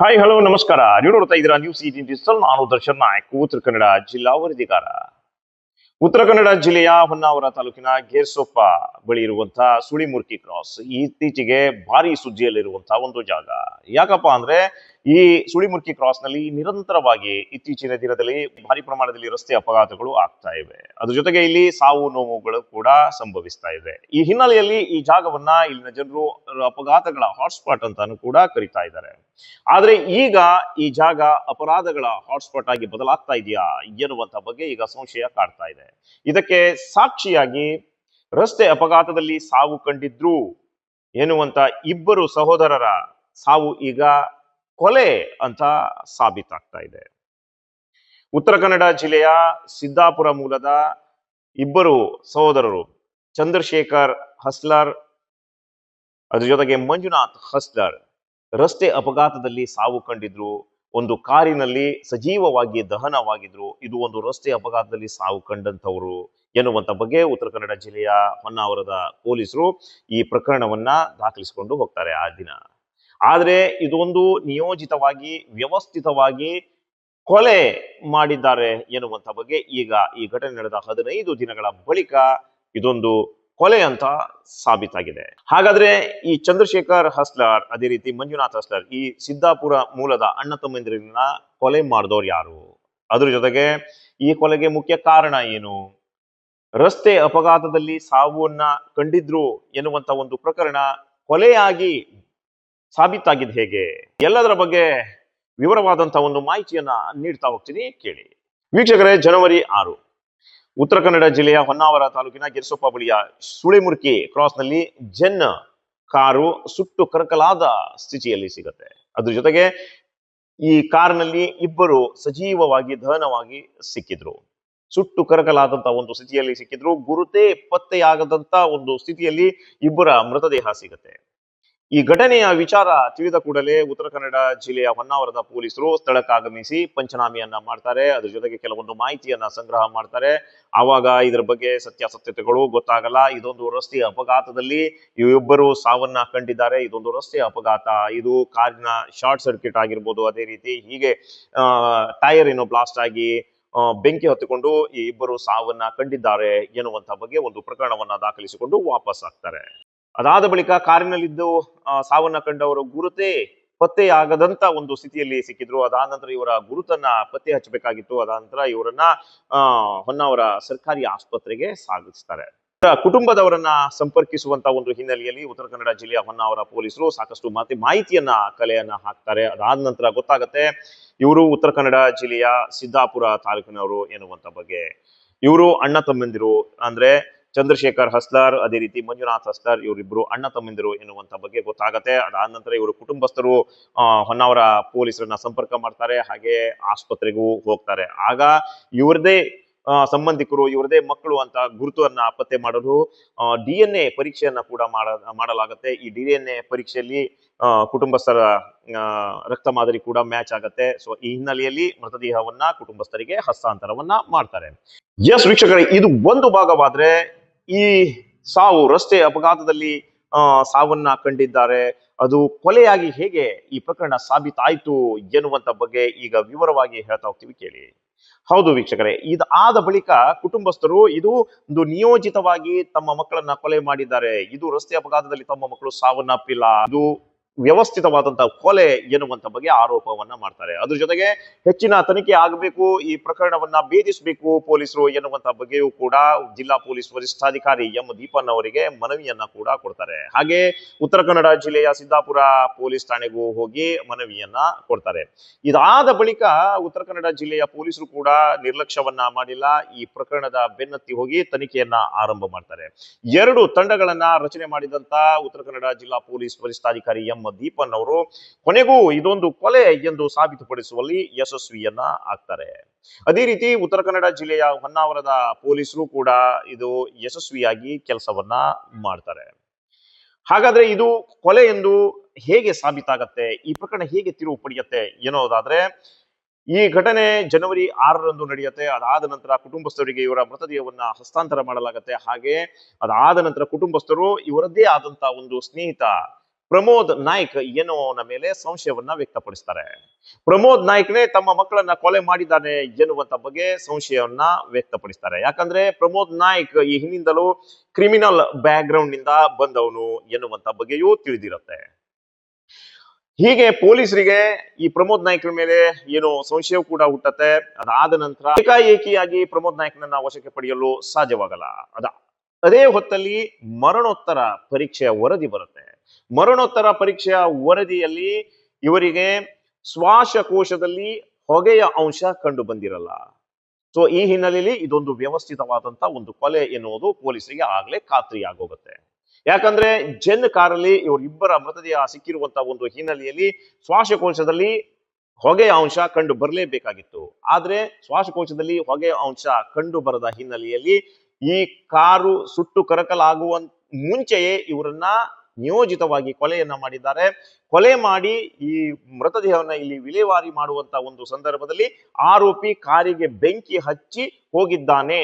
Hi hello ನಮಸ್ಕಾರ. ನೀವು ನೋಡ್ತಾ ಇದ್ದೀರಾ ನ್ಯೂಸ್ 18 ಡಿಜಿಟಲ್. ನಾನು ದರ್ಶನ್ ನಾಯಕ್, ಉತ್ತರ ಕನ್ನಡ ಜಿಲ್ಲಾ ವರದಿಗಾರ. ಉತ್ತರ ಕನ್ನಡ ಜಿಲ್ಲೆಯ ಹೊನ್ನಾವರ ತಾಲೂಕಿನ ಗೇರ್ಸೊಪ್ಪ ಬಳಿ ಇರುವಂತಹ ಸುಳಿಮುರ್ಕಿ ಕ್ರಾಸ್ ಇತ್ತೀಚೆಗೆ ಭಾರಿ ಸುದ್ದಿಯಲ್ಲಿರುವಂತಹ ಒಂದು ಜಾಗ. ಯಾಕಪ್ಪ ಅಂದ್ರೆ ಈ ಸುಳಿಮುರ್ಕಿ ಕ್ರಾಸ್ ನಲ್ಲಿ ನಿರಂತರವಾಗಿ ಇತ್ತೀಚಿನ ದಿನದಲ್ಲಿ ಭಾರಿ ಪ್ರಮಾಣದಲ್ಲಿ ರಸ್ತೆ ಅಪಘಾತಗಳು ಆಗ್ತಾ ಇವೆ. ಅದ್ರ ಜೊತೆಗೆ ಇಲ್ಲಿ ಸಾವು ನೋವುಗಳು ಕೂಡ ಸಂಭವಿಸ್ತಾ ಇದೆ. ಈ ಹಿನ್ನೆಲೆಯಲ್ಲಿ ಈ ಜಾಗವನ್ನ ಇಲ್ಲಿನ ಜನರು ಅಪಘಾತಗಳ ಹಾಟ್ಸ್ಪಾಟ್ ಅಂತಾನು ಕೂಡ ಕರೀತಾ ಇದ್ದಾರೆ. ಆದ್ರೆ ಈಗ ಈ ಜಾಗ ಅಪರಾಧಗಳ ಹಾಟ್ಸ್ಪಾಟ್ ಆಗಿ ಬದಲಾಗ್ತಾ ಇದೆಯಾ ಎನ್ನುವಂತ ಬಗ್ಗೆ ಈಗ ಸಂಶಯ ಕಾಡ್ತಾ ಇದೆ. ಇದಕ್ಕೆ ಸಾಕ್ಷಿಯಾಗಿ ರಸ್ತೆ ಅಪಘಾತದಲ್ಲಿ ಸಾವು ಕಂಡಿದ್ರು ಎನ್ನುವಂತ ಇಬ್ಬರು ಸಹೋದರರ ಸಾವು ಈಗ ಕೊಲೆ ಅಂತ ಸಾಬೀತಾಗ್ತಾ ಇದೆ. ಉತ್ತರ ಕನ್ನಡ ಜಿಲ್ಲೆಯ ಸಿದ್ದಾಪುರ ಮೂಲದ ಇಬ್ಬರು ಸಹೋದರರು ಚಂದ್ರಶೇಖರ್ ಹಸ್ಲರ್ ಅದ್ರ ಜೊತೆಗೆ ಮಂಜುನಾಥ್ ಹಸ್ಲರ್ ರಸ್ತೆ ಅಪಘಾತದಲ್ಲಿ ಸಾವು ಕಂಡಿದ್ರು. ಒಂದು ಕಾರಿನಲ್ಲಿ ಸಜೀವವಾಗಿ ದಹನವಾಗಿದ್ರು. ಇದು ಒಂದು ರಸ್ತೆ ಅಪಘಾತದಲ್ಲಿ ಸಾವು ಕಂಡಂತವರು ಎನ್ನುವಂತ ಬಗ್ಗೆ ಉತ್ತರ ಕನ್ನಡ ಜಿಲ್ಲೆಯ ಹೊನ್ನಾವರದ ಪೊಲೀಸರು ಈ ಪ್ರಕರಣವನ್ನ ದಾಖಲಿಸಿಕೊಂಡು ಹೋಗ್ತಾರೆ ಆ ದಿನ. ಆದ್ರೆ ಇದೊಂದು ನಿಯೋಜಿತವಾಗಿ ವ್ಯವಸ್ಥಿತವಾಗಿ ಕೊಲೆ ಮಾಡಿದ್ದಾರೆ ಎನ್ನುವಂತ ಬಗ್ಗೆ ಈಗ ಈ ಘಟನೆ ನಡೆದ 15 ದಿನಗಳ ಬಳಿಕ ಇದೊಂದು ಕೊಲೆ ಅಂತ ಸಾಬೀತಾಗಿದೆ. ಹಾಗಾದ್ರೆ ಈ ಚಂದ್ರಶೇಖರ್ ಹಸ್ಲರ್ ಅದೇ ರೀತಿ ಮಂಜುನಾಥ್ ಹಸ್ಲರ್ ಈ ಸಿದ್ದಾಪುರ ಮೂಲದ ಅಣ್ಣ ತಮ್ಮಂದಿರನ್ನ ಕೊಲೆ ಮಾಡಿದವ್ರು ಯಾರು? ಅದ್ರ ಜೊತೆಗೆ ಈ ಕೊಲೆಗೆ ಮುಖ್ಯ ಕಾರಣ ಏನು? ರಸ್ತೆ ಅಪಘಾತದಲ್ಲಿ ಸಾವನ್ನ ಕಂಡಿದ್ರು ಎನ್ನುವಂತ ಒಂದು ಪ್ರಕರಣ ಕೊಲೆಯಾಗಿ ಸಾಬೀತಾಗಿದ್ದು ಹೇಗೆ? ಎಲ್ಲದರ ಬಗ್ಗೆ ವಿವರವಾದಂತಹ ಒಂದು ಮಾಹಿತಿಯನ್ನ ನೀಡ್ತಾ ಹೋಗ್ತೀನಿ, ಕೇಳಿ ವೀಕ್ಷಕರೇ. ಜನವರಿ 6 ಉತ್ತರ ಕನ್ನಡ ಜಿಲ್ಲೆಯ ಹೊನ್ನಾವರ ತಾಲೂಕಿನ ಗೆರ್ಸೊಪ್ಪ ಬಳಿಯ ಸುಳಿಮುರ್ಕಿ ಕ್ರಾಸ್ ನಲ್ಲಿ ಜೆನ್ ಕಾರು ಸುಟ್ಟು ಕರಕಲಾದ ಸ್ಥಿತಿಯಲ್ಲಿ ಸಿಗುತ್ತೆ. ಅದ್ರ ಜೊತೆಗೆ ಈ ಕಾರ್ನಲ್ಲಿ ಇಬ್ಬರು ಸಜೀವವಾಗಿ ದಹನವಾಗಿ ಸಿಕ್ಕಿದ್ರು. ಸುಟ್ಟು ಕರಕಲಾದಂತ ಒಂದು ಸ್ಥಿತಿಯಲ್ಲಿ ಸಿಕ್ಕಿದ್ರು. ಗುರುತೇ ಪತ್ತೆಯಾಗದಂತ ಒಂದು ಸ್ಥಿತಿಯಲ್ಲಿ ಇಬ್ಬರ ಮೃತದೇಹ ಸಿಗುತ್ತೆ. ಈ ಘಟನೆಯ ವಿಚಾರ ತಿಳಿದ ಕೂಡಲೇ ಉತ್ತರ ಕನ್ನಡ ಜಿಲ್ಲೆಯ ಹೊನ್ನಾವರದ ಪೊಲೀಸರು ಸ್ಥಳಕ್ಕಾಗಮಿಸಿ ಪಂಚನಾಮೆಯನ್ನ ಮಾಡ್ತಾರೆ. ಅದ್ರ ಜೊತೆಗೆ ಕೆಲವೊಂದು ಮಾಹಿತಿಯನ್ನ ಸಂಗ್ರಹ ಮಾಡ್ತಾರೆ. ಆವಾಗ ಇದರ ಬಗ್ಗೆ ಸತ್ಯಾಸತ್ಯತೆಗಳು ಗೊತ್ತಾಗಲ್ಲ. ಇದೊಂದು ರಸ್ತೆ ಅಪಘಾತದಲ್ಲಿ ಇಬ್ಬರು ಸಾವನ್ನ ಕಂಡಿದ್ದಾರೆ. ಇದೊಂದು ರಸ್ತೆ ಅಪಘಾತ. ಇದು ಕಾರಿನ ಶಾರ್ಟ್ ಸರ್ಕ್ಯೂಟ್ ಆಗಿರ್ಬೋದು. ಅದೇ ರೀತಿ ಹೀಗೆ ಟೈರ್ ಏನೋ ಬ್ಲಾಸ್ಟ್ ಆಗಿ ಬೆಂಕಿ ಹೊತ್ತಿಕೊಂಡು ಈ ಇಬ್ಬರು ಸಾವನ್ನ ಕಂಡಿದ್ದಾರೆ ಎನ್ನುವಂತ ಬಗ್ಗೆ ಒಂದು ಪ್ರಕರಣವನ್ನ ದಾಖಲಿಸಿಕೊಂಡು ವಾಪಸ್ ಆಗ್ತಾರೆ. ಅದಾದ ಬಳಿಕ ಕಾರಿನಲ್ಲಿದ್ದು ಸಾವನ್ನ ಕಂಡವರು ಗುರುತೇ ಪತ್ತೆಯಾಗದಂತ ಒಂದು ಸ್ಥಿತಿಯಲ್ಲಿ ಸಿಕ್ಕಿದ್ರು. ಅದಾದ ನಂತರ ಇವರ ಗುರುತನ್ನ ಪತ್ತೆ ಹಚ್ಚಬೇಕಾಗಿತ್ತು. ಅದಾದ ನಂತರ ಇವರನ್ನ ಹೊನ್ನಾವರ ಸರ್ಕಾರಿ ಆಸ್ಪತ್ರೆಗೆ ಸಾಗಿಸ್ತಾರೆ. ಕುಟುಂಬದವರನ್ನ ಸಂಪರ್ಕಿಸುವಂತ ಒಂದು ಹಿನ್ನೆಲೆಯಲ್ಲಿ ಉತ್ತರ ಕನ್ನಡ ಜಿಲ್ಲೆಯ ಹೊನ್ನಾವರ ಪೊಲೀಸರು ಸಾಕಷ್ಟು ಮಾಹಿತಿಯನ್ನ ಕಲೆಯನ್ನ ಹಾಕ್ತಾರೆ. ಅದಾದ ನಂತರ ಗೊತ್ತಾಗತ್ತೆ ಇವರು ಉತ್ತರ ಕನ್ನಡ ಜಿಲ್ಲೆಯ ಸಿದ್ದಾಪುರ ತಾಲೂಕಿನವರು ಎನ್ನುವಂತ ಬಗ್ಗೆ. ಇವರು ಅಣ್ಣ ತಮ್ಮಂದಿರು, ಅಂದ್ರೆ ಚಂದ್ರಶೇಖರ್ ಹಸ್ಲರ್ ಅದೇ ರೀತಿ ಮಂಜುನಾಥ್ ಹಸ್ಲರ್, ಇವರಿಬ್ರು ಅಣ್ಣ ತಮ್ಮಂದಿರು ಎನ್ನುವಂತ ಬಗ್ಗೆ ಗೊತ್ತಾಗತ್ತೆ. ಅದಾದ ನಂತರ ಇವರು ಕುಟುಂಬಸ್ಥರು ಹೊನ್ನಾವರ ಪೊಲೀಸರನ್ನ ಸಂಪರ್ಕ ಮಾಡ್ತಾರೆ. ಹಾಗೆ ಆಸ್ಪತ್ರೆಗೂ ಹೋಗ್ತಾರೆ. ಆಗ ಇವರದೇ ಸಂಬಂಧಿಕರು, ಇವರದೇ ಮಕ್ಕಳು ಅಂತ ಗುರುತನ್ನ ಪತ್ತೆ ಮಾಡಲು DNA ಪರೀಕ್ಷೆಯನ್ನ ಕೂಡ ಮಾಡಲಾಗತ್ತೆ. ಈ DNA ಪರೀಕ್ಷೆಯಲ್ಲಿ ಕುಟುಂಬಸ್ಥರ ರಕ್ತ ಮಾದರಿ ಕೂಡ ಮ್ಯಾಚ್ ಆಗತ್ತೆ. ಸೊ ಈ ಹಿನ್ನೆಲೆಯಲ್ಲಿ ಮೃತದೇಹವನ್ನ ಕುಟುಂಬಸ್ಥರಿಗೆ ಹಸ್ತಾಂತರವನ್ನ ಮಾಡ್ತಾರೆ. ಎಸ್ ವೀಕ್ಷಕರೇ, ಇದು ಒಂದು ಭಾಗವಾದ್ರೆ ಈ ಸಾವು ರಸ್ತೆ ಅಪಘಾತದಲ್ಲಿ ಸಾವನ್ನ ಕಂಡಿದ್ದಾರೆ. ಅದು ಕೊಲೆಯಾಗಿ ಹೇಗೆ ಈ ಪ್ರಕರಣ ಸಾಬೀತಾಯ್ತು ಎನ್ನುವಂತ ಬಗ್ಗೆ ಈಗ ವಿವರವಾಗಿ ಹೇಳ್ತಾ ಹೋಗ್ತೀವಿ, ಕೇಳಿ. ಹೌದು ವೀಕ್ಷಕರೇ, ಇದಾದ ಬಳಿಕ ಕುಟುಂಬಸ್ಥರು ಇದು ಒಂದು ನಿಯೋಜಿತವಾಗಿ ತಮ್ಮ ಮಕ್ಕಳನ್ನ ಕೊಲೆ ಮಾಡಿದ್ದಾರೆ, ಇದು ರಸ್ತೆ ಅಪಘಾತದಲ್ಲಿ ತಮ್ಮ ಮಕ್ಕಳು ಸಾವನ್ನಪ್ಪಿಲ್ಲ, ಇದು ವ್ಯವಸ್ಥಿತವಾದಂತಹ ಕೊಲೆ ಎನ್ನುವಂತ ಬಗ್ಗೆ ಆರೋಪವನ್ನ ಮಾಡ್ತಾರೆ. ಅದ್ರ ಜೊತೆಗೆ ಹೆಚ್ಚಿನ ತನಿಖೆ ಆಗಬೇಕು, ಈ ಪ್ರಕರಣವನ್ನ ಭೇದಿಸಬೇಕು ಪೊಲೀಸರು ಎನ್ನುವಂತ ಬಗ್ಗೆಯೂ ಕೂಡ ಜಿಲ್ಲಾ ಪೊಲೀಸ್ ವರಿಷ್ಠಾಧಿಕಾರಿ ಎಂ ದೀಪನ್ ಅವರಿಗೆ ಮನವಿಯನ್ನ ಕೂಡ ಕೊಡ್ತಾರೆ. ಹಾಗೆ ಉತ್ತರ ಕನ್ನಡ ಜಿಲ್ಲೆಯ ಸಿದ್ದಾಪುರ ಪೊಲೀಸ್ ಠಾಣೆಗೂ ಹೋಗಿ ಮನವಿಯನ್ನ ಕೊಡ್ತಾರೆ. ಇದಾದ ಬಳಿಕ ಉತ್ತರ ಕನ್ನಡ ಜಿಲ್ಲೆಯ ಪೊಲೀಸರು ಕೂಡ ನಿರ್ಲಕ್ಷ್ಯವನ್ನ ಮಾಡಿಲ್ಲ. ಈ ಪ್ರಕರಣದ ಬೆನ್ನತ್ತಿ ಹೋಗಿ ತನಿಖೆಯನ್ನ ಆರಂಭ ಮಾಡ್ತಾರೆ. 2 ತಂಡಗಳನ್ನ ರಚನೆ ಮಾಡಿದಂತ ಉತ್ತರ ಕನ್ನಡ ಜಿಲ್ಲಾ ಪೊಲೀಸ್ ವರಿಷ್ಠಾಧಿಕಾರಿ ಎಂ ದೀಪನ್ ಅವರು ಕೊನೆಗೂ ಇದೊಂದು ಕೊಲೆ ಎಂದು ಸಾಬೀತುಪಡಿಸುವಲ್ಲಿ ಯಶಸ್ವಿಯನ್ನ ಆಗ್ತಾರೆ. ಅದೇ ರೀತಿ ಉತ್ತರ ಕನ್ನಡ ಜಿಲ್ಲೆಯ ಹೊನ್ನಾವರದ ಪೊಲೀಸರು ಕೂಡ ಇದು ಯಶಸ್ವಿಯಾಗಿ ಕೆಲಸವನ್ನ ಮಾಡ್ತಾರೆ. ಹಾಗಾದ್ರೆ ಇದು ಕೊಲೆ ಎಂದು ಹೇಗೆ ಸಾಬೀತಾಗತ್ತೆ, ಈ ಪ್ರಕರಣ ಹೇಗೆ ತಿರುವು ಪಡೆಯುತ್ತೆ ಎನ್ನುವುದಾದ್ರೆ, ಈ ಘಟನೆ ಜನವರಿ 6ರಂದು ನಡೆಯುತ್ತೆ. ಅದಾದ ನಂತರ ಕುಟುಂಬಸ್ಥರಿಗೆ ಇವರ ಮೃತದೇಹವನ್ನ ಹಸ್ತಾಂತರ ಮಾಡಲಾಗುತ್ತೆ. ಹಾಗೆ ಅದಾದ ನಂತರ ಕುಟುಂಬಸ್ಥರು ಇವರದ್ದೇ ಆದಂತಹ ಒಂದು ಸ್ನೇಹಿತ ಪ್ರಮೋದ್ ನಾಯ್ಕ್ ಎನ್ನುವವನ ಮೇಲೆ ಸಂಶಯವನ್ನ ವ್ಯಕ್ತಪಡಿಸ್ತಾರೆ. ಪ್ರಮೋದ್ ನಾಯ್ಕ್ನೇ ತಮ್ಮ ಮಕ್ಕಳನ್ನ ಕೊಲೆ ಮಾಡಿದ್ದಾನೆ ಎನ್ನುವಂತ ಬಗ್ಗೆ ಸಂಶಯವನ್ನ ವ್ಯಕ್ತಪಡಿಸ್ತಾರೆ. ಯಾಕಂದ್ರೆ ಪ್ರಮೋದ್ ನಾಯ್ಕ್ ಈ ಹಿಂದಿಂದಲೂ ಕ್ರಿಮಿನಲ್ ಬ್ಯಾಕ್ ಗ್ರೌಂಡ್ ನಿಂದ ಬಂದವನು ಎನ್ನುವಂತ ಬಗ್ಗೆಯೂ ತಿಳಿದಿರುತ್ತೆ. ಹೀಗೆ ಪೊಲೀಸರಿಗೆ ಈ ಪ್ರಮೋದ್ ನಾಯ್ಕರ ಮೇಲೆ ಏನು ಸಂಶಯ ಕೂಡ ಹುಟ್ಟತ್ತೆ. ಅದಾದ ನಂತರ ಏಕಾಏಕಿಯಾಗಿ ಪ್ರಮೋದ್ ನಾಯ್ಕನನ್ನ ವಶಕ್ಕೆ ಪಡೆಯಲು ಸಾಧ್ಯವಾಗಲ್ಲ. ಅದೇ ಹೊತ್ತಲ್ಲಿ ಮರಣೋತ್ತರ ಪರೀಕ್ಷೆಯ ವರದಿ ಬರುತ್ತೆ. ಮರಣೋತ್ತರ ಪರೀಕ್ಷೆಯ ವರದಿಯಲ್ಲಿ ಇವರಿಗೆ ಶ್ವಾಸಕೋಶದಲ್ಲಿ ಹೊಗೆಯ ಅಂಶ ಕಂಡು ಬಂದಿರಲ್ಲ. ಸೊ ಈ ಹಿನ್ನೆಲೆಯಲ್ಲಿ ಇದೊಂದು ವ್ಯವಸ್ಥಿತವಾದಂತ ಒಂದು ಕೊಲೆ ಎನ್ನುವುದು ಪೊಲೀಸರಿಗೆ ಆಗ್ಲೇ ಖಾತ್ರಿಯಾಗೋಗುತ್ತೆ. ಯಾಕಂದ್ರೆ ಜೆನ್ ಕಾರಲ್ಲಿ ಇವರಿಬ್ಬರ ಮೃತದೇಹ ಸಿಕ್ಕಿರುವಂತ ಒಂದು ಹಿನ್ನೆಲೆಯಲ್ಲಿ ಶ್ವಾಸಕೋಶದಲ್ಲಿ ಹೊಗೆಯ ಅಂಶ ಕಂಡು ಬರಲೇಬೇಕಾಗಿತ್ತು. ಆದ್ರೆ ಶ್ವಾಸಕೋಶದಲ್ಲಿ ಹೊಗೆಯ ಅಂಶ ಕಂಡು ಬರದ ಹಿನ್ನೆಲೆಯಲ್ಲಿ ಈ ಕಾರು ಸುಟ್ಟು ಕರಕಲಾಗುವ ಮುಂಚೆಯೇ ಇವರನ್ನ ನಿಯೋಜಿತವಾಗಿ ಕೊಲೆಯನ್ನ ಮಾಡಿದ್ದಾರೆ. ಕೊಲೆ ಮಾಡಿ ಈ ಮೃತದೇಹವನ್ನ ಇಲ್ಲಿ ವಿಲೇವಾರಿ ಮಾಡುವಂತ ಒಂದು ಸಂದರ್ಭದಲ್ಲಿ ಆರೋಪಿ ಕಾರಿಗೆ ಬೆಂಕಿ ಹಚ್ಚಿ ಹೋಗಿದ್ದಾನೆ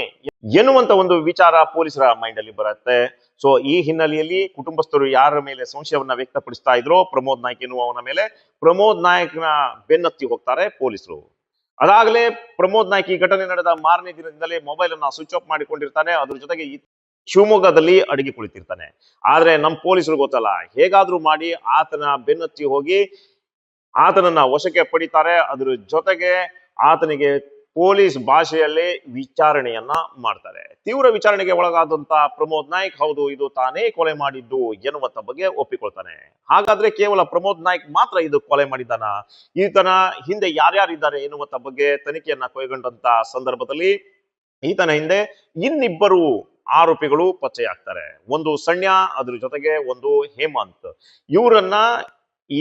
ಎನ್ನುವಂತ ಒಂದು ವಿಚಾರ ಪೊಲೀಸರ ಮೈಂಡ್ ಅಲ್ಲಿ ಬರುತ್ತೆ. ಸೊ ಈ ಹಿನ್ನೆಲೆಯಲ್ಲಿ ಕುಟುಂಬಸ್ಥರು ಯಾರ ಮೇಲೆ ಸಂಶಯವನ್ನ ವ್ಯಕ್ತಪಡಿಸ್ತಾ ಇದ್ರೋ ಪ್ರಮೋದ್ ನಾಯ್ಕ್ ಎನ್ನುವವನ ಮೇಲೆ, ಪ್ರಮೋದ್ ನಾಯ್ಕ್ನ ಬೆನ್ನತ್ತಿ ಹೋಗ್ತಾರೆ ಪೊಲೀಸರು. ಅದಾಗಲೇ ಪ್ರಮೋದ್ ನಾಯ್ಕ್ ಈ ಘಟನೆ ನಡೆದ ಮಾರನೇ ದಿನದಿಂದಲೇ ಮೊಬೈಲ್ ಅನ್ನ ಸ್ವಿಚ್ ಆಫ್ ಮಾಡಿಕೊಂಡಿರ್ತಾನೆ. ಅದ್ರ ಜೊತೆಗೆ ಶಿವಮೊಗ್ಗದಲ್ಲಿ ಅಡಗಿ ಕುಳಿತಿರ್ತಾನೆ. ಆದ್ರೆ ನಮ್ಮ ಪೊಲೀಸರು ಗೊತ್ತಲ್ಲ, ಹೇಗಾದ್ರೂ ಮಾಡಿ ಆತನ ಬೆನ್ನತ್ತಿ ಹೋಗಿ ಆತನನ್ನ ವಶಕ್ಕೆ ಪಡಿತಾರೆ. ಅದ್ರ ಜೊತೆಗೆ ಆತನಿಗೆ ಪೊಲೀಸ್ ಭಾಷೆಯಲ್ಲೇ ವಿಚಾರಣೆಯನ್ನ ಮಾಡ್ತಾರೆ. ತೀವ್ರ ವಿಚಾರಣೆಗೆ ಒಳಗಾದಂತ ಪ್ರಮೋದ್ ನಾಯ್ಕ್ ಹೌದು ಇದು ತಾನೇ ಕೊಲೆ ಮಾಡಿದ್ದು ಎನ್ನುವಂತ ಬಗ್ಗೆ ಒಪ್ಪಿಕೊಳ್ತಾನೆ. ಹಾಗಾದ್ರೆ ಕೇವಲ ಪ್ರಮೋದ್ ನಾಯ್ಕ್ ಮಾತ್ರ ಇದು ಕೊಲೆ ಮಾಡಿದ್ದಾನ, ಈತನ ಹಿಂದೆ ಯಾರ್ಯಾರಿದ್ದಾರೆ ಎನ್ನುವಂತ ಬಗ್ಗೆ ತನಿಖೆಯನ್ನ ಕೈಗೊಂಡಂತ ಸಂದರ್ಭದಲ್ಲಿ ಈತನ ಹಿಂದೆ ಇನ್ನಿಬ್ಬರು ಆರೋಪಿಗಳು ಪತ್ತೆಯಾಗ್ತಾರೆ. ಒಂದು ಸಣ್ಯ, ಅದ್ರ ಜೊತೆಗೆ ಒಂದು ಹೇಮಂತ್. ಇವರನ್ನ ಈ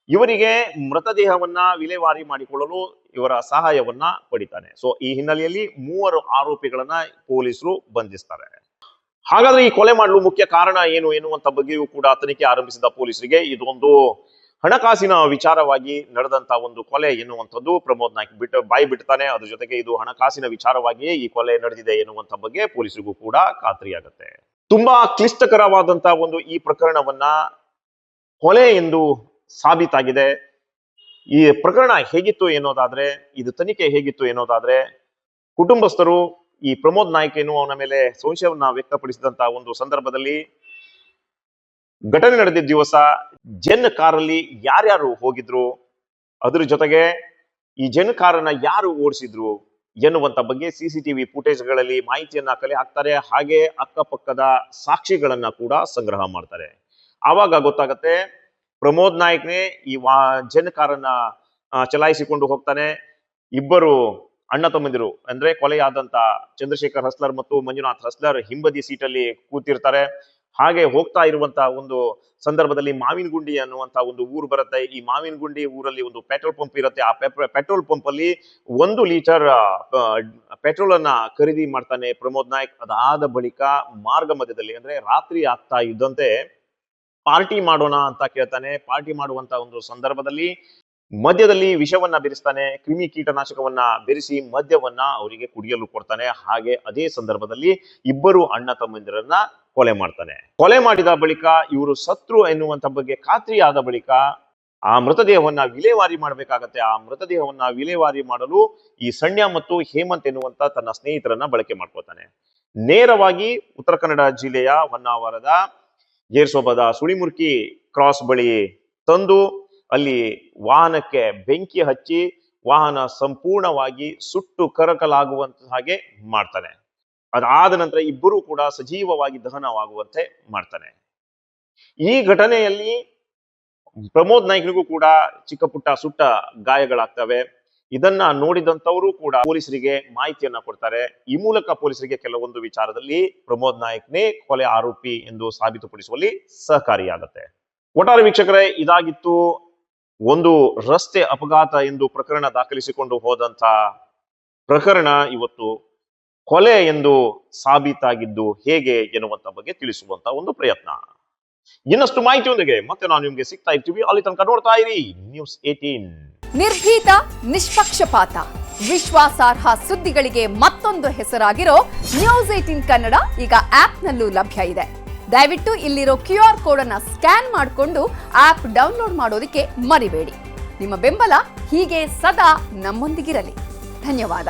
ಇವರಿಗೆ ಮೃತದೇಹವನ್ನ ವಿಲೇವಾರಿ ಮಾಡಿಕೊಳ್ಳಲು ಇವರ ಸಹಾಯವನ್ನ ಪಡಿತಾನೆ. ಸೊ ಈ ಹಿನ್ನೆಲೆಯಲ್ಲಿ ಮೂವರು ಆರೋಪಿಗಳನ್ನ ಪೊಲೀಸರು ಬಂಧಿಸ್ತಾರೆ. ಹಾಗಾದ್ರೆ ಈ ಕೊಲೆ ಮಾಡಲು ಮುಖ್ಯ ಕಾರಣ ಏನು ಎನ್ನುವಂತ ಬಗ್ಗೆಯೂ ಕೂಡ ತನಿಖೆ ಆರಂಭಿಸಿದ ಪೊಲೀಸರಿಗೆ ಇದೊಂದು ಹಣಕಾಸಿನ ವಿಚಾರವಾಗಿ ನಡೆದಂತ ಒಂದು ಕೊಲೆ ಎನ್ನುವಂಥದ್ದು ಪ್ರಮೋದ್ ನಾಯ್ಕ್ ಬಾಯಿ ಬಿಡ್ತಾನೆ. ಅದ್ರ ಜೊತೆಗೆ ಇದು ಹಣಕಾಸಿನ ವಿಚಾರವಾಗಿಯೇ ಈ ಕೊಲೆ ನಡೆದಿದೆ ಎನ್ನುವಂತ ಬಗ್ಗೆ ಪೊಲೀಸರಿಗೂ ಕೂಡ ಖಾತ್ರಿಯಾಗುತ್ತೆ. ತುಂಬಾ ಕ್ಲಿಷ್ಟಕರವಾದಂತ ಒಂದು ಈ ಪ್ರಕರಣವನ್ನ ಕೊಲೆ ಎಂದು ಸಾಬೀತಾಗಿದೆ. ಈ ಪ್ರಕರಣ ಹೇಗಿತ್ತು ಎನ್ನುವುದಾದ್ರೆ, ಇದು ತನಿಖೆ ಹೇಗಿತ್ತು ಎನ್ನುವುದಾದ್ರೆ, ಕುಟುಂಬಸ್ಥರು ಈ ಪ್ರಮೋದ್ ನಾಯ್ಕ್ ಎನ್ನುವವನ ಮೇಲೆ ಸಂಶಯವನ್ನ ವ್ಯಕ್ತಪಡಿಸಿದಂತ ಒಂದು ಸಂದರ್ಭದಲ್ಲಿ ಘಟನೆ ನಡೆದಿದ್ದ ದಿವಸ ಜೆನ್ ಕಾರಲ್ಲಿ ಯಾರ್ಯಾರು ಹೋಗಿದ್ರು, ಅದ್ರ ಜೊತೆಗೆ ಈ ಜೆನ್ ಕಾರನ್ನ ಯಾರು ಓಡಿಸಿದ್ರು ಎನ್ನುವಂತ ಬಗ್ಗೆ ಸಿಸಿಟಿವಿ ಫುಟೇಜ್ಗಳಲ್ಲಿ ಮಾಹಿತಿಯನ್ನ ಕಲೆ ಹಾಕ್ತಾರೆ. ಹಾಗೆ ಅಕ್ಕಪಕ್ಕದ ಸಾಕ್ಷಿಗಳನ್ನ ಕೂಡ ಸಂಗ್ರಹ ಮಾಡ್ತಾರೆ. ಆವಾಗ ಗೊತ್ತಾಗತ್ತೆ ಪ್ರಮೋದ್ ನಾಯ್ಕ್ನೇ ಈ ಜೆನ್ ಕಾರನ್ನ ಚಲಾಯಿಸಿಕೊಂಡು ಹೋಗ್ತಾನೆ. ಇಬ್ಬರು ಅಣ್ಣ ತಮ್ಮಂದಿರು ಅಂದ್ರೆ ಕೊಲೆಯಾದಂತ ಚಂದ್ರಶೇಖರ್ ಹಸ್ಲರ್ ಮತ್ತು ಮಂಜುನಾಥ್ ಹಸ್ಲರ್ ಹಿಂಬದಿ ಸೀಟಲ್ಲಿ ಕೂತಿರ್ತಾರೆ. ಹಾಗೆ ಹೋಗ್ತಾ ಇರುವಂತ ಒಂದು ಸಂದರ್ಭದಲ್ಲಿ ಮಾವಿನಗುಂಡಿ ಅನ್ನುವಂತ ಒಂದು ಊರು ಬರುತ್ತೆ. ಈ ಮಾವಿನಗುಂಡಿ ಊರಲ್ಲಿ ಒಂದು ಪೆಟ್ರೋಲ್ ಪಂಪ್ ಇರುತ್ತೆ. ಆ ಪೆಟ್ರೋಲ್ ಪಂಪ್ ಅಲ್ಲಿ 1 ಲೀಟರ್ ಪೆಟ್ರೋಲ್ ಅನ್ನ ಖರೀದಿ ಮಾಡ್ತಾನೆ ಪ್ರಮೋದ್ ನಾಯ್ಕ್. ಅದಾದ ಬಳಿಕ ಮಾರ್ಗ ಮಧ್ಯದಲ್ಲಿ ಅಂದ್ರೆ ರಾತ್ರಿ ಆಗ್ತಾ ಇದ್ದಂತೆ ಪಾರ್ಟಿ ಮಾಡೋಣ ಅಂತ ಕೇಳ್ತಾನೆ. ಪಾರ್ಟಿ ಮಾಡುವಂತ ಒಂದು ಸಂದರ್ಭದಲ್ಲಿ ಮದ್ಯದಲ್ಲಿ ವಿಷವನ್ನ ಬೆರೆಸ್ತಾನೆ. ಕ್ರಿಮಿ ಕೀಟನಾಶಕವನ್ನ ಬೆರೆಸಿ ಮದ್ಯವನ್ನ ಅವರಿಗೆ ಕುಡಿಯಲು ಕೊಡ್ತಾನೆ. ಹಾಗೆ ಅದೇ ಸಂದರ್ಭದಲ್ಲಿ ಇಬ್ಬರು ಅಣ್ಣ ತಮ್ಮಂದಿರನ್ನ ಕೊಲೆ ಮಾಡ್ತಾನೆ. ಕೊಲೆ ಮಾಡಿದ ಬಳಿಕ ಇವರು ಸತ್ರು ಎನ್ನುವಂತ ಬಗ್ಗೆ ಖಾತ್ರಿಯಾದ ಬಳಿಕ ಆ ಮೃತದೇಹವನ್ನ ವಿಲೇವಾರಿ ಮಾಡಬೇಕಾಗತ್ತೆ. ಆ ಮೃತದೇಹವನ್ನ ವಿಲೇವಾರಿ ಮಾಡಲು ಈ ಸಣ್ಯ ಮತ್ತು ಹೇಮಂತ್ ಎನ್ನುವಂತ ತನ್ನ ಸ್ನೇಹಿತರನ್ನ ಬಳಕೆ ಮಾಡ್ಕೊತಾನೆ. ನೇರವಾಗಿ ಉತ್ತರ ಕನ್ನಡ ಜಿಲ್ಲೆಯ ಹೊನ್ನಾವರದ ಗೇರ್ಸೊಪ್ಪದ ಸುಳಿಮುರ್ಕಿ ಕ್ರಾಸ್ ಬಳಿ ತಂದು ಅಲ್ಲಿ ವಾಹನಕ್ಕೆ ಬೆಂಕಿ ಹಚ್ಚಿ ವಾಹನ ಸಂಪೂರ್ಣವಾಗಿ ಸುಟ್ಟು ಕರಕಲಾಗುವಂತ ಹಾಗೆ ಮಾಡ್ತಾನೆ. ಅದಾದ ನಂತರ ಇಬ್ಬರು ಕೂಡ ಸಜೀವವಾಗಿ ದಹನವಾಗುವಂತೆ ಮಾಡ್ತಾನೆ. ಈ ಘಟನೆಯಲ್ಲಿ ಪ್ರಮೋದ್ ನಾಯ್ಕ್ರಿಗೂ ಕೂಡ ಚಿಕ್ಕ ಪುಟ್ಟ ಸುಟ್ಟ ಗಾಯಗಳಾಗ್ತವೆ. ಇದನ್ನ ನೋಡಿದಂತವರು ಕೂಡ ಪೊಲೀಸರಿಗೆ ಮಾಹಿತಿಯನ್ನ ಕೊಡ್ತಾರೆ. ಈ ಮೂಲಕ ಪೊಲೀಸರಿಗೆ ಕೆಲವೊಂದು ವಿಚಾರದಲ್ಲಿ ಪ್ರಮೋದ್ ನಾಯ್ಕ್ನೇ ಕೊಲೆ ಆರೋಪಿ ಎಂದು ಸಾಬೀತುಪಡಿಸುವಲ್ಲಿ ಸಹಕಾರಿಯಾಗುತ್ತೆ. ಒಟ್ಟಾರೆ ವೀಕ್ಷಕರೇ, ಇದಾಗಿತ್ತು ಒಂದು ರಸ್ತೆ ಅಪಘಾತ ಎಂದು ಪ್ರಕರಣ ದಾಖಲಿಸಿಕೊಂಡು ಹೋದಂತ ಪ್ರಕರಣ ಇವತ್ತು ಕೊಲೆ ಎಂದು ಸಾಬೀತಾಗಿದ್ದು ಹೇಗೆ ಎನ್ನುವಂತ ಬಗ್ಗೆ ತಿಳಿಸುವಂತ ಒಂದು ಪ್ರಯತ್ನ. ಇನ್ನಷ್ಟು ಮಾಹಿತಿಯೊಂದಿಗೆ ಮತ್ತೆ ನಾವು ನಿಮ್ಗೆ ಸಿಗ್ತಾ ಇರ್ತೀವಿ. ಅಲ್ಲಿ ತನಕ ನೋಡ್ತಾ ಇರಿ ನ್ಯೂಸ್ 18. ನಿರ್ಭೀತ, ನಿಷ್ಪಕ್ಷಪಾತ, ವಿಶ್ವಾಸಾರ್ಹ ಸುದ್ದಿಗಳಿಗೆ ಮತ್ತೊಂದು ಹೆಸರಾಗಿರೋ ನ್ಯೂಸ್ 18 ಕನ್ನಡ ಈಗ ಆಪ್ನಲ್ಲೂ ಲಭ್ಯ ಇದೆ. ದಯವಿಟ್ಟು ಇಲ್ಲಿರೋ QR ಕೋಡ್ ಅನ್ನ ಸ್ಕ್ಯಾನ್ ಮಾಡಿಕೊಂಡು ಆಪ್ ಡೌನ್ಲೋಡ್ ಮಾಡೋದಕ್ಕೆ ಮರಿಬೇಡಿ. ನಿಮ್ಮ ಬೆಂಬಲ ಹೀಗೆ ಸದಾ ನಮ್ಮೊಂದಿಗಿರಲಿ. ಧನ್ಯವಾದ.